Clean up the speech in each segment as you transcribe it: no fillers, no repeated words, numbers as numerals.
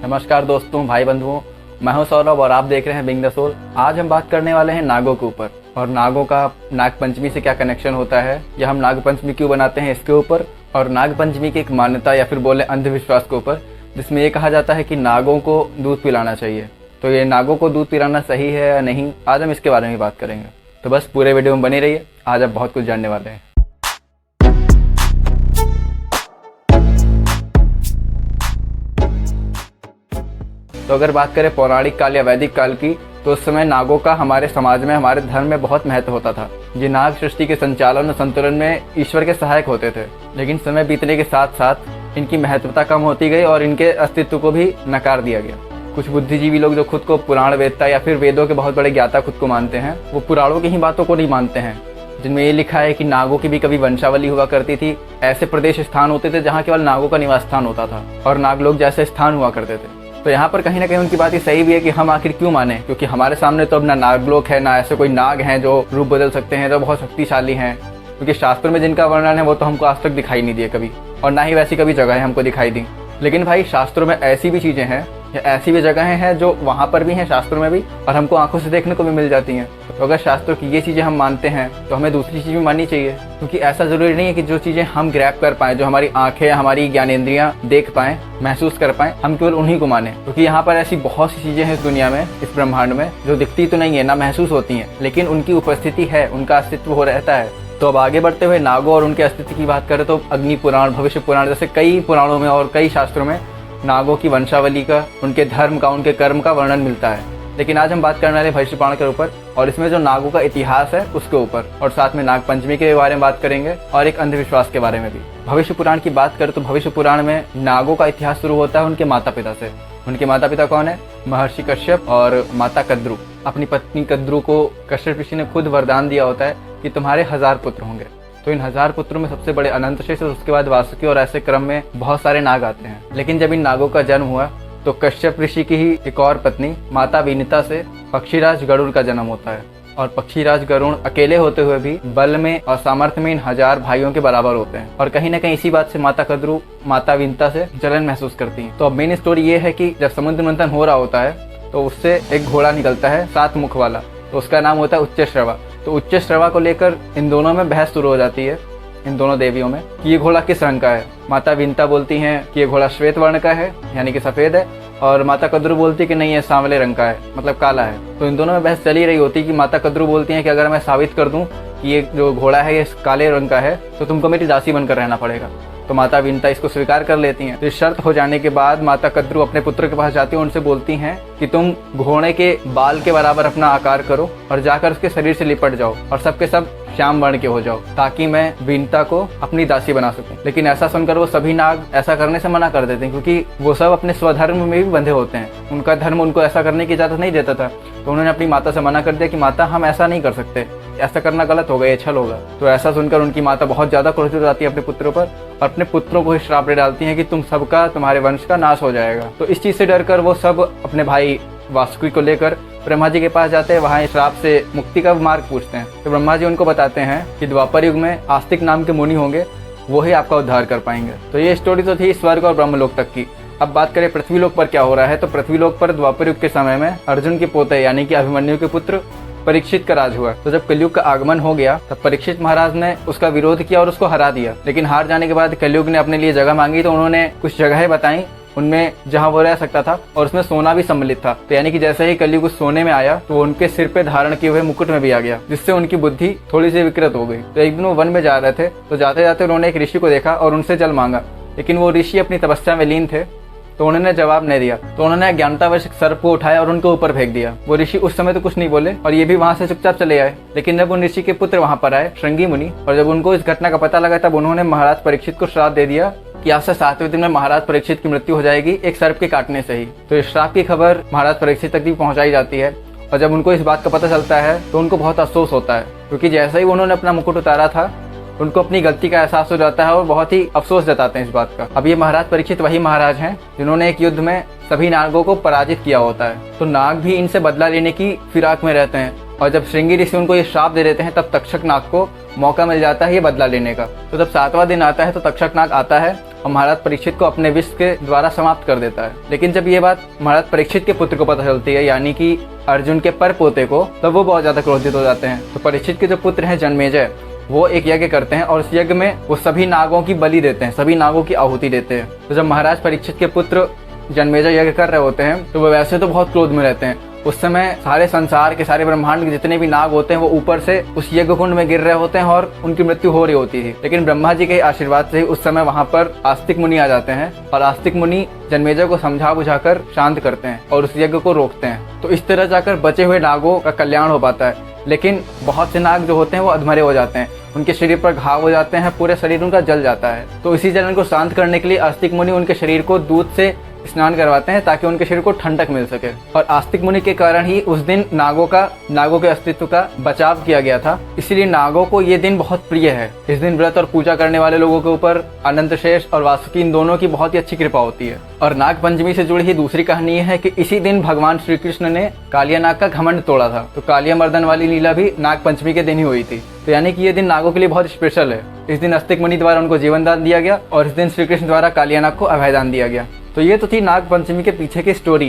नमस्कार दोस्तों, भाई बंधुओं, मैं हूं सौरभ और आप देख रहे हैं बिंग द सोल। आज हम बात करने वाले हैं नागों के ऊपर और नागों का नाग पंचमी से क्या कनेक्शन होता है या हम नाग पंचमी क्यों बनाते हैं इसके ऊपर, और नाग पंचमी की एक मान्यता या फिर बोले अंधविश्वास के ऊपर, जिसमें ये कहा जाता है कि नागों को दूध पिलाना चाहिए। तो ये नागों को दूध पिलाना सही है या नहीं, आज हम इसके बारे में बात करेंगे। तो बस पूरे वीडियो में बने रहिए, आज आप बहुत कुछ जानने वाले हैं। तो अगर बात करें पौराणिक काल या वैदिक काल की, तो उस समय नागों का हमारे समाज में, हमारे धर्म में बहुत महत्व होता था। ये नाग सृष्टि के संचालन और संतुलन में ईश्वर के सहायक होते थे। लेकिन समय बीतने के साथ साथ इनकी महत्वता कम होती गई और इनके अस्तित्व को भी नकार दिया गया। कुछ बुद्धिजीवी लोग जो खुद को पुराण वेदता या फिर वेदों के बहुत बड़े ज्ञाता खुद को मानते हैं, वो पुराणों की ही बातों को नहीं मानते हैं, जिनमें ये लिखा है कि नागों की भी कभी वंशावली हुआ करती थी। ऐसे प्रदेश स्थान होते थे जहाँ केवल नागों का निवास स्थान होता था और नाग लोग जैसे स्थान हुआ करते थे। तो यहाँ पर कहीं ना कहीं उनकी बात ये सही भी है कि हम आखिर क्यों माने, क्योंकि हमारे सामने तो अब ना नागलोक है, ना ऐसे कोई नाग हैं जो रूप बदल सकते हैं, जो बहुत शक्तिशाली हैं। क्योंकि शास्त्रों में जिनका वर्णन है वो तो हमको आज तक दिखाई नहीं दिए कभी, और ना ही वैसी कभी जगह हमको दिखाई दी। लेकिन भाई शास्त्रों में ऐसी भी चीज़ें हैं या ऐसी भी जगहें हैं जो वहाँ पर भी हैं शास्त्रों में भी, और हमको आंखों से देखने को भी मिल जाती हैं। तो अगर शास्त्रों की ये चीज़ें हम मानते हैं तो हमें दूसरी चीज़ भी माननी चाहिए, क्योंकि ऐसा ज़रूरी नहीं है कि जो चीज़ें हम ग्रैब कर पाएँ, जो हमारी आंखें, हमारी ज्ञानेंद्रियाँ देख पाएँ, महसूस कर पाएँ, हम केवल उन्हीं को माने। क्योंकि यहाँ पर ऐसी बहुत सी चीज़ें हैं इस दुनिया में, इस ब्रह्मांड में, जो दिखती तो नहीं है, ना महसूस होती हैं, लेकिन उनकी उपस्थिति है, उनका अस्तित्व हो रहता है। तो अब आगे बढ़ते हुए नागों और उनके अस्तित्व की बात करें तो अग्नि पुराण, भविष्य पुराण जैसे कई पुराणों में और कई शास्त्रों में नागों की वंशावली का, उनके धर्म का, उनके कर्म का वर्णन मिलता है। लेकिन आज हम बात करने वाले भविष्य पुराण के ऊपर और इसमें जो नागों का इतिहास है उसके ऊपर, और साथ में नाग पंचमी के बारे में बात करेंगे और एक अंधविश्वास के बारे में भी। भविष्य पुराण की बात करें तो भविष्य पुराण में नागों का इतिहास शुरू होता है उनके माता पिता से। उनके माता पिता कौन है? महर्षि कश्यप और माता कद्रु। अपनी पत्नी कद्रु को कश्यप ऋषि ने खुद वरदान दिया होता है कि तुम्हारे 1000 पुत्र होंगे। तो इन 1000 पुत्रों में सबसे बड़े अनंतशेष, उसके बाद वासुकी, और ऐसे क्रम में बहुत सारे नाग आते हैं। लेकिन जब इन नागों का जन्म हुआ तो कश्यप ऋषि की ही एक और पत्नी माता विनिता से पक्षीराज गरुड़ का जन्म होता है। और पक्षीराज गरुड़ अकेले होते हुए भी बल में और सामर्थ्य में इन 1000 भाइयों के बराबर होते हैं। और कहीं ना कहीं इसी बात से माता कद्रु माता विनिता से जलन महसूस करती हैं। तो अब मेन स्टोरी ये है कि जब समुद्र मंथन हो रहा होता है तो उससे एक घोड़ा निकलता है 7 मुख वाला, तो उसका नाम होता है उच्चश्रवा। तो उच्चश्रवा को लेकर इन दोनों में बहस शुरू हो जाती है, इन दोनों देवियों में, कि ये घोड़ा किस रंग का है। माता विनिता बोलती हैं कि ये घोड़ा श्वेत वर्ण का है, यानी कि सफ़ेद है, और माता कद्रु बोलती है कि नहीं, ये सांवले रंग का है, मतलब काला है। तो इन दोनों में बहस चली रही होती है कि माता कद्रु बोलती हैं कि अगर मैं साबित कर दूं कि ये जो घोड़ा है ये काले रंग का है तो तुमको मेरी दासी बनकर रहना पड़ेगा। तो माता विनिता इसको स्वीकार कर लेती हैं। तो शर्त हो जाने के बाद माता कद्रु अपने पुत्र के पास जाती है, उनसे बोलती हैं कि तुम घोड़े के बाल के बराबर अपना आकार करो और जाकर उसके शरीर से लिपट जाओ और सबके सब श्याम वर्ण के हो जाओ, ताकि मैं विनिता को अपनी दासी बना सकूं। लेकिन ऐसा सुनकर वो सभी नाग ऐसा करने से मना कर देते हैं, क्योंकि वो सब अपने स्वधर्म में भी बंधे होते हैं। उनका धर्म उनको ऐसा करने की इजाजत नहीं देता था। तो उन्होंने अपनी माता से मना कर दिया कि माता हम ऐसा नहीं कर सकते, ऐसा करना गलत होगा, ये छल होगा। तो ऐसा सुनकर उनकी माता बहुत ज्यादा क्रोधित हो जाती है अपने पुत्रों पर और अपने पुत्रों को ही श्राप दे डालती हैं कि तुम सबका, तुम्हारे वंश का नाश हो जाएगा। तो इस चीज से डरकर वो सब अपने भाई वासुकी को लेकर ब्रह्मा जी के पास जाते हैं, वहाँ श्राप से मुक्ति का मार्ग पूछते हैं। तो ब्रह्मा जी उनको बताते हैं कि द्वापर युग में आस्तिक नाम के मुनि होंगे, वो ही आपका उद्धार कर पाएंगे। तो ये स्टोरी तो थी स्वर्ग और ब्रह्मलोक तक की। अब बात करें पृथ्वीलोक पर क्या हो रहा है, तो पृथ्वीलोक पर द्वापर युग के समय में अर्जुन के पोते यानी कि अभिमन्यु के पुत्र परीक्षित का राज हुआ। तो जब कलयुग का आगमन हो गया तब परीक्षित महाराज ने उसका विरोध किया और उसको हरा दिया। लेकिन हार जाने के बाद कलयुग ने अपने लिए जगह मांगी, तो उन्होंने कुछ जगहें बताई उनमें जहां वो रह सकता था, और उसमें सोना भी सम्मिलित था। तो यानी कि जैसे ही कलयुग उस सोने में आया तो उनके सिर पे धारण किए हुए मुकुट में भी आ गया, जिससे उनकी बुद्धि थोड़ी सी विकृत हो गई। तो एक दिन वो वन में जा रहे थे, तो जाते जाते उन्होंने एक ऋषि को देखा और उनसे जल मांगा, लेकिन वो ऋषि अपनी तपस्या में लीन थे, तो उन्होंने जवाब नहीं दिया। तो उन्होंने अज्ञानतावश सर्प को उठाया और उनके ऊपर फेंक दिया। वो ऋषि उस समय तो कुछ नहीं बोले और ये भी वहां से चुपचाप चले आए। लेकिन जब उन ऋषि के पुत्र वहां पर आए, श्रृंगी मुनि, और जब उनको इस घटना का पता लगा तब उन्होंने महाराज परीक्षित को श्राप दे दिया कि आज से 7वें दिन में महाराज परीक्षित की मृत्यु हो जाएगी एक सर्प के काटने से ही। तो इस श्राप की खबर महाराज परीक्षित तक भी पहुंचाई जाती है, और जब उनको इस बात का पता चलता है तो उनको बहुत अफसोस होता है, क्योंकि जैसे ही उन्होंने अपना मुकुट उतारा था उनको अपनी गलती का एहसास हो जाता है और बहुत ही अफसोस जताते हैं इस बात का। अब ये महाराज परीक्षित वही महाराज हैं जिन्होंने एक युद्ध में सभी नागों को पराजित किया होता है। तो नाग भी इनसे बदला लेने की फिराक में रहते हैं, और जब श्रृंगी ऋषि उनको ये श्राप दे देते हैं तब तक्षक नाग को मौका मिल जाता है ये बदला लेने का। तो जब 7वां दिन आता है तो तक्षक नाग आता है और महाराज परीक्षित को अपने विष के द्वारा समाप्त कर देता है। लेकिन जब ये बात महाराज परीक्षित के पुत्र को पता चलती है, यानी कि अर्जुन के पर पोते को, तब वो बहुत ज्यादा क्रोधित हो जाते हैं। तो परीक्षित के जो पुत्र हैं जनमेजय, वो एक यज्ञ करते हैं और उस यज्ञ में वो सभी नागों की बलि देते हैं, सभी नागों की आहुति देते हैं। तो जब महाराज परीक्षित के पुत्र जनमेजय यज्ञ कर रहे होते हैं तो वो वैसे तो बहुत क्रोध में रहते हैं। उस समय सारे संसार के, सारे ब्रह्मांड के जितने भी नाग होते हैं वो ऊपर से उस यज्ञ कुंड में गिर रहे होते हैं और उनकी मृत्यु हो रही होती थी। लेकिन ब्रह्मा जी के आशीर्वाद से ही उस समय वहां पर आस्तिक मुनि आ जाते हैं और आस्तिक मुनि जनमेजय को समझा बुझाकर शांत करते हैं और उस यज्ञ को रोकते हैं। तो इस तरह जाकर बचे हुए नागों का कल्याण हो पाता है। लेकिन बहुत से नाग जो होते हैं वो अधमरे हो जाते हैं, उनके शरीर पर घाव हो जाते हैं, पूरे शरीर उनका जल जाता है। तो इसी जलन को शांत करने के लिए आस्तिक मुनि उनके शरीर को दूध से स्नान करवाते हैं ताकि उनके शरीर को ठंडक मिल सके। और आस्तिक मुनि के कारण ही उस दिन नागों के अस्तित्व का बचाव किया गया था। इसीलिए नागों को ये दिन बहुत प्रिय है। इस दिन व्रत और पूजा करने वाले लोगों के ऊपर अनंत शेष और वासुकी, इन दोनों की बहुत ही अच्छी कृपा होती है। और नाग पंचमी से जुड़ी ही दूसरी कहानी है कि इसी दिन भगवान श्री कृष्ण ने कालिया नाग का घमंड तोड़ा था। तो कालिया मर्दन वाली लीला भी नाग पंचमी के दिन ही हुई थी। तो यानी कि ये दिन नागों के लिए बहुत स्पेशल है। इस दिन आस्तिक मुनि द्वारा उनको जीवन दान दिया गया और इस दिन श्री कृष्ण द्वारा कालिया नाग को अभय दान दिया गया। तो ये तो थी नाग पंचमी के पीछे की स्टोरी।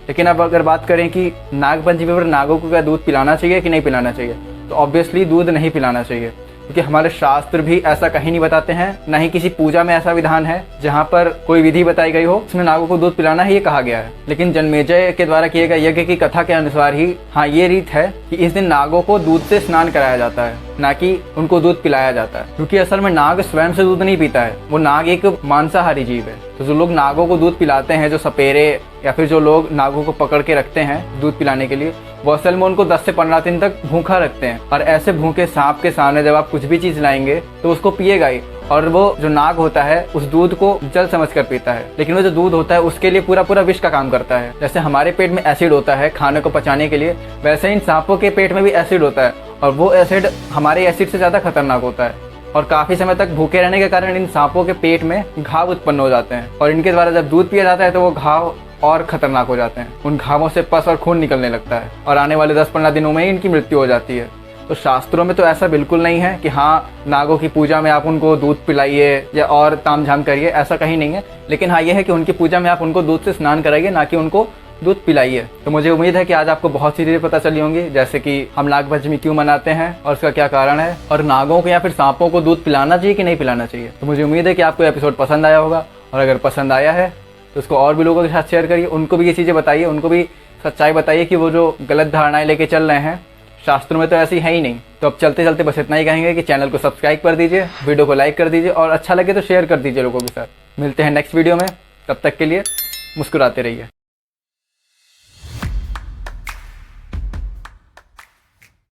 लेकिन अब अगर बात करें कि नाग पंचमी पर नागों को क्या दूध पिलाना चाहिए कि नहीं पिलाना चाहिए, तो ऑब्वियसली दूध नहीं पिलाना चाहिए, क्योंकि हमारे शास्त्र भी ऐसा कहीं नहीं बताते हैं, ना ही किसी पूजा में ऐसा विधान है जहाँ पर कोई विधि बताई गई हो उसमें नागों को दूध पिलाना है ये कहा गया है। लेकिन जनमेजय के द्वारा किए गए यज्ञ की कथा के अनुसार ही हाँ ये रीत है कि इस दिन नागों को दूध से स्नान कराया जाता है, ना कि उनको दूध पिलाया जाता है। क्योंकि असल में नाग स्वयं से दूध नहीं पीता है, वो नाग एक मांसाहारी जीव है। तो जो लोग नागों को दूध पिलाते हैं, जो सपेरे या फिर जो लोग नागों को पकड़ के रखते हैं दूध पिलाने के लिए, वो असल में उनको 10 से 15 दिन तक भूखा रखते हैं। और ऐसे भूखे सांप के सामने जब आप कुछ भी चीज लाएंगे तो उसको पिएगा ही, और वो जो नाग होता है उस दूध को जल समझकर पीता है। लेकिन वो जो दूध होता है उसके लिए पूरा पूरा विष का काम करता है। जैसे हमारे पेट में एसिड होता है खाने को पचाने के लिए, वैसे इन सांपों के पेट में भी एसिड होता है, और वो एसिड हमारे एसिड से ज्यादा खतरनाक होता है। और काफी समय तक भूखे रहने के कारण इन सांपों के पेट में घाव उत्पन्न हो जाते हैं, और इनके द्वारा जब दूध पिया जाता है तो वो घाव और खतरनाक हो जाते हैं। उन घावों से पस और खून निकलने लगता है और आने वाले 10-15 दिनों में ही इनकी मृत्यु हो जाती है। तो शास्त्रों में तो ऐसा बिल्कुल नहीं है कि हाँ नागों की पूजा में आप उनको दूध पिलाइए या और तामझाम करिए, ऐसा कहीं नहीं है। लेकिन हाँ ये है कि उनकी पूजा में आप उनको दूध से स्नान कराइए, ना कि उनको दूध पिलाइए। तो मुझे उम्मीद है कि आज आपको बहुत सी चीजें पता चली होंगी, जैसे कि हम नाग पंचमी क्यों मनाते हैं और उसका क्या कारण है, और नागों को या फिर सांपों को दूध पिलाना चाहिए कि नहीं पिलाना चाहिए। तो मुझे उम्मीद है कि आपको एपिसोड पसंद आया होगा, और अगर पसंद आया है तो उसको और भी लोगों के साथ शेयर करिए, उनको भी ये चीज़ें बताइए, उनको भी सच्चाई बताइए कि वो जो गलत धारणाएं लेके चल रहे हैं शास्त्रों में तो ऐसी है ही नहीं। तो अब चलते चलते बस इतना ही कहेंगे कि चैनल को सब्सक्राइब कर दीजिए, वीडियो को लाइक कर दीजिए, और अच्छा लगे तो शेयर कर दीजिए लोगों के साथ। मिलते हैं नेक्स्ट वीडियो में, तब तक के लिए मुस्कुराते रहिए।